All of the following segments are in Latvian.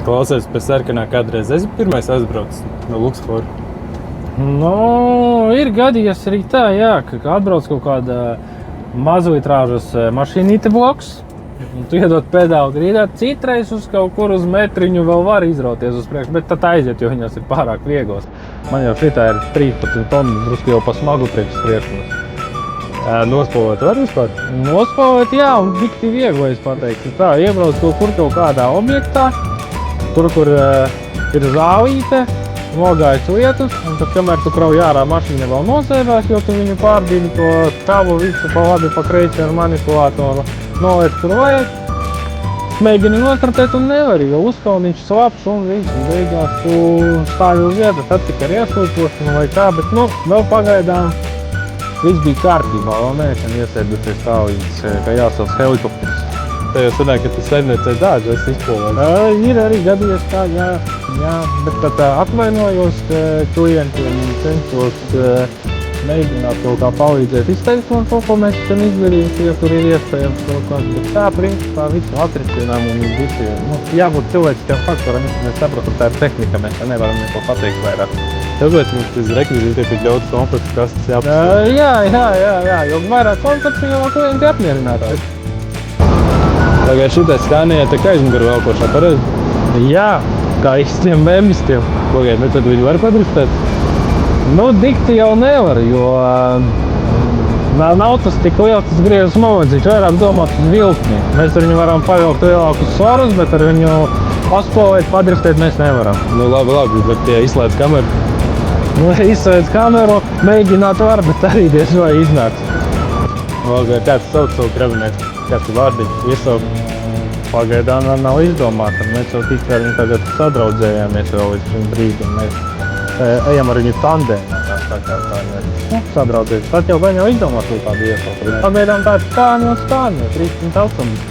Klausies, pēc sarkanā kādreiz esi pirmais aizbraucis no Luksforu? Nu, ir gadījies arī tā, jā, ka atbrauc kaut kāda mazlitrāžas mašīnīte bloks. Tu iedod pedāli grīdā, citreiz uz kaut kur uz metriņu vēl var izrauties uz priekšu, bet tad aiziet, jo viņas ir pārāk vieglas. Man jau šitā ir 13 tonu, drusku jau pa smagu priekšspriešanos. Nospalvot var vispār? Nospalvot, jā, un dikti viegli, es pateiktu. Tā, iebrauc kaut kādā objektā, tur, kur ir zālīte, nogājas lietas, un tad, kamēr tu krauj ārā, mašīna vēl nosēdās, jo tu viņu pārdīni to tavu visu pa labi, pa kreisi ar manipulātoru, noliec tur vajag. Mēģini nostartēt un nevari, jo uzkalniņš slapš un viss, beigās tu stāvi uz vietas, tad tik ar ieslūpošanu vai kā, bet, nu, vēl pagaidām viss bija kārtībā, vēl neesam iesēdusies tā līdz, ka jāsauc helikopters. Tā jau sanāk, ka tu saimniecēji dāģi esi izpolvājis. Ir arī gadījies tā, jā, bet tad atvainojos klientiem un cenšos mēģināt kaut kā palīdzēt izteikt un kaut ko mēs tam izdarīt, ja tur ir iespējams kaut kāds. Bet tā, principā, visu atrisinām un visi, jābūt cilvēciskiem faktoram, mēs saprotam, tā ir tehnika, mēs nevaram neko pateikt vairāk. Tāpēc mums tas rekvizīti ir ļoti komplekss, kas tas jāpasaka. Jā, jo vairāk konceptu, jo klienti apmierinātāji. Tagad šitais skanēja tā kā aizmugara velkošā, pareizi? Jā, kā īstiem memistiem. Pagaid, nu tad viņi var padrustēt? Nu, dikti jau nevar, jo nav tas tik liels tas griezes moments, viņš vairāk domāt uz vilkni. Mēs ar viņu varam pavilkt lielākus svarus, bet ar viņu paspolvēt, padriftēt mēs nevaram. Nu labi, bet ja izslēdz kameru? Nu, izslēdz kameru, mēģināt var, bet arī diez vai iznāks. Kāds sauc savu kravinieku? Kāds ir vārdiņš? Iesaukt? Pagaidām nav izdomāta. Mēs jau tikai ar viņu tagad sadraudzējāmies vēl līdz šim brīdim. Mēs ejam ar viņu tandēmā, tā sadraudzēties. Tad jau gan jau izdomāt kaut kādu iesaukt. Pagaidām tā ir stāni, 13 autobusu.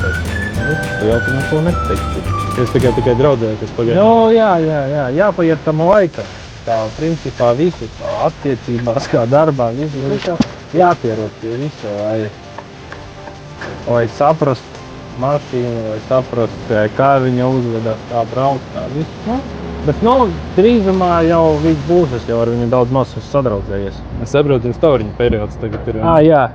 Tu jau tu neko neteikti. Jūs tikai draudzējaties pagaidām? Nu, jāpaiet tam laika. Tā, principā, visi attiecībās, kā darbā, visi jāpierod pie visu, lai saprast mašīnu, lai saprast, kā viņa uzvedās, kā brauc, kā visu. Nu, bet, drīzumā jau viss būs, es jau ar viņu daudz maz sadraudzējies. Es saprotu, jums tauriņu periods tagad ir. Jā.